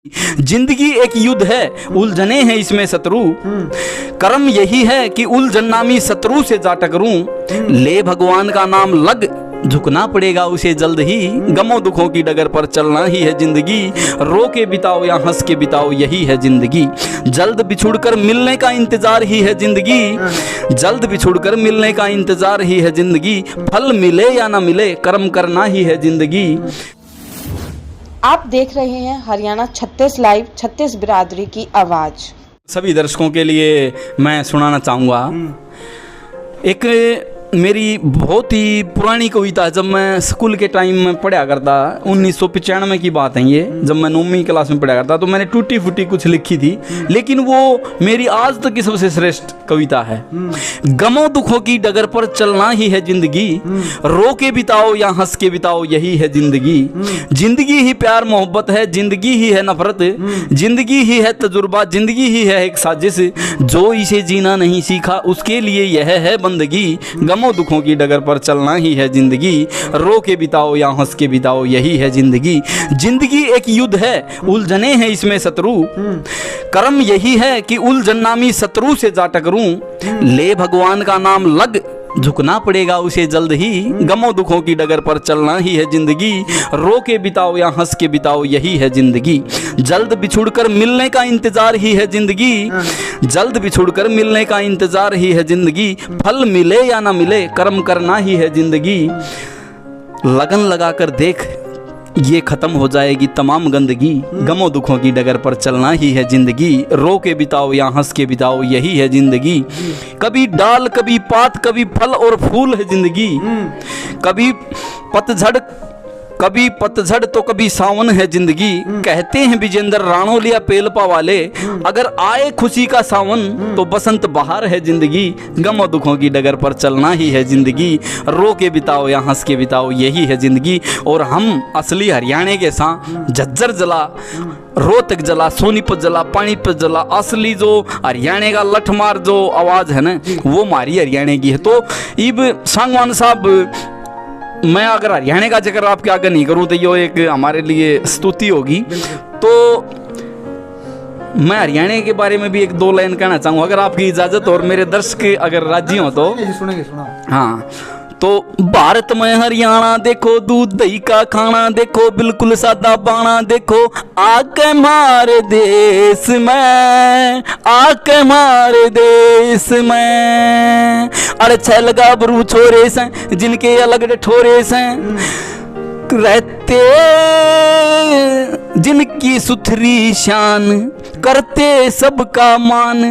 जिंदगी एक युद्ध है, उलझने हैं इसमें शत्रु। कर्म यही है कि उलझन नामी शत्रु से जा टकरूं। ले भगवान का नाम लग, झुकना पड़ेगा उसे जल्द ही। गमों दुखों की डगर पर चलना ही है जिंदगी। रो के बिताओ या हंस के बिताओ, यही है जिंदगी। जल्द बिछुड़कर मिलने का इंतजार ही है जिंदगी। जल्द बिछुड़कर मिलने का इंतजार ही है जिंदगी। फल मिले या ना मिले, कर्म करना ही है जिंदगी। आप देख रहे हैं हरियाणा 36 लाइव, 36 बिरादरी की आवाज। सभी दर्शकों के लिए मैं सुनाना चाहूँगा एक मेरी बहुत ही पुरानी कविता। जब मैं स्कूल के टाइम में पढ़ा करता, 1995 की बात है ये, जब मैं 9वीं क्लास में पढ़ा करता, तो मैंने टूटी फूटी कुछ लिखी थी, लेकिन वो मेरी आज तक की सबसे श्रेष्ठ कविता है। गमों दुखों की डगर पर चलना ही है जिंदगी। रो के बिताओ या हंस के बिताओ, यही है जिंदगी। जिंदगी ही प्यार मोहब्बत है, जिंदगी ही है नफरत, जिंदगी ही है तजुर्बा, जिंदगी ही है एक साजिश। जो इसे जीना नहीं सीखा उसके लिए यह है बंदगी। गमों दुखों की डगर पर चलना ही है जिंदगी। रो के बिताओ या हंस के बिताओ, यही है जिंदगी। जिंदगी एक युद्ध है, उलझने हैं इसमें शत्रु। कर्म यही है कि उलझन नामी शत्रु से जा टकरूं। ले भगवान का नाम लग, झुकना पड़ेगा उसे जल्द ही। गमों दुखों की डगर पर चलना ही है जिंदगी। रो के बिताओ या हंस के बिताओ, यही है जिंदगी। जल्द बिछुड़कर मिलने का इंतजार ही है जिंदगी। जल्द बिछुड़कर मिलने का इंतजार ही है जिंदगी। फल मिले या ना मिले, कर्म करना ही है जिंदगी। लगन लगाकर देख, ये खत्म हो जाएगी तमाम गंदगी। गमों दुखों की डगर पर चलना ही है जिंदगी। रो के बिताओ या हंस के बिताओ, यही है जिंदगी। कभी डाल कभी पात, कभी फल और फूल है जिंदगी। कभी पतझड़ तो कभी सावन है जिंदगी। कहते हैं विजेंद्र राणोलिया पेलपा वाले, अगर आए खुशी का सावन तो बसंत बहार है जिंदगी। गमों दुखों की डगर पर चलना ही है जिंदगी। रो के बिताओ या हंस के बिताओ, यही है जिंदगी। और हम असली हरियाणा के साथ झज्जर जला, रोहतक जला, सोनीपत जला, पानीपत जला, असली जो हरियाणा का लठमार जो आवाज़ है ना, वो हमारी हरियाणा की है। तो इब सांगवान साहब, मैं अगर हरियाणा का जिक्र आपके आगे नहीं करूं तो ये एक हमारे लिए स्तुति होगी। तो मैं हरियाणा के बारे में भी एक दो लाइन कहना चाहूँगा, अगर आपकी इजाज़त और मेरे दर्शक अगर राजी हो तो। सुनेंगे। हाँ, तो भारत में हरियाणा देखो, दूध दही का खाना देखो, बिल्कुल सादा बाणा देखो। आके मारे देश में, आके मारे देश में। अरे छैल गाभरू छोरे से, जिनके अलग ठोरे से रहते, जिनकी सुथरी शान करते सबका मान,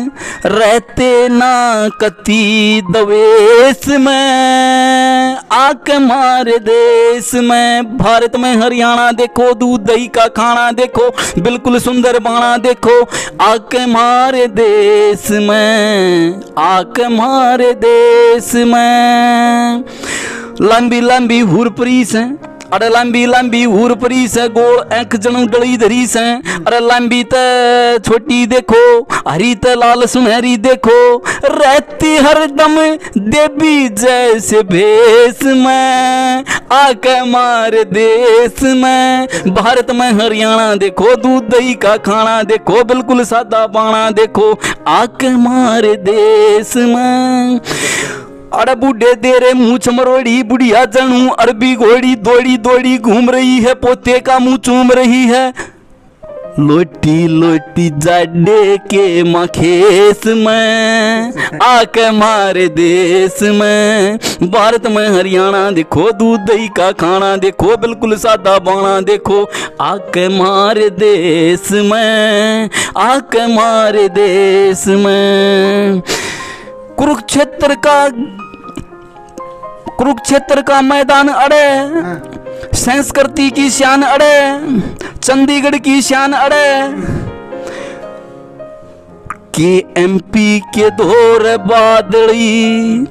रहते ना कती दवेश में। आके मारे देश में, भारत में हरियाणा देखो, दूध दही का खाना देखो, बिल्कुल सुंदर बाणा देखो। आके मारे देश में, आके मारे देश में। लंबी लंबी हुरपरी से, अरे लंबी लंबी हुरपरी से, गोल आंख जनू डली धरी से। अरे लंबी ते छोटी देखो, हरी ते लाल सुनहरी देखो। रहती हरदम देवी जैसे भेष में, आके मारे देश में। भारत में हरियाणा देखो, दूध दही का खाना देखो, बिल्कुल सादा बाणा देखो। आके मारे देश में। अरे बूढ़े देरे मूछ मरोड़ी, बुढ़िया जनू अरबी घोड़ी, दौड़ी दौड़ी घूम रही है, पोते का मुंह चूम रही है। लोटी लोटी जाडे के मखेस में, आके मारे देश में। भारत में हरियाणा देखो, दूध दही का खाना देखो, बिल्कुल सादा बाणा देखो। आके मारे देश में, आके मारे देश में। कुरुक्षेत्र का मैदान अड़े, संस्कृति की शान अड़े, चंडीगढ़ की शान अड़े। के एमपी के दौर बादली,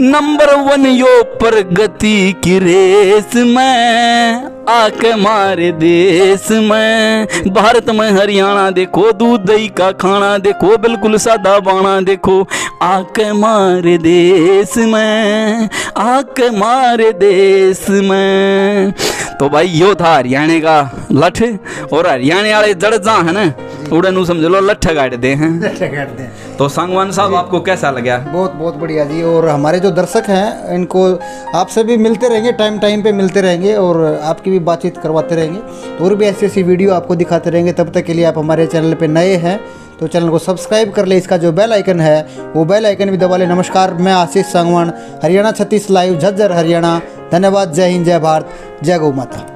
नंबर 1 यो प्रगति की रेस में। आके मारे देश में, भारत में हरियाणा देखो, दूध दही का खाना देखो, बिल्कुल सादा बाना देखो, आके मारे देश में, आके मारे देश में। तो भाई यो था हरियाणा का लठ, और हरियाणा वाले जड़जा है ना, उड़न नु समझ लो लठ गाड़ दे हैं। तो सांगवान साहब आपको कैसा लगा? बहुत बहुत बढ़िया जी। और हमारे जो दर्शक हैं इनको आपसे भी मिलते रहेंगे, टाइम पे मिलते रहेंगे और आपकी भी बातचीत करवाते रहेंगे, तो और भी ऐसी ऐसी वीडियो आपको दिखाते रहेंगे। तब तक के लिए आप हमारे चैनल पे नए हैं तो चैनल को सब्सक्राइब कर ले, इसका जो बेल आइकन है वो बेल आइकन भी दबा ले। नमस्कार, मैं आशीष सांगवान, हरियाणा 36 लाइव, झज्जर हरियाणा। धन्यवाद, जय हिंद, जय भारत, जय गौ माता।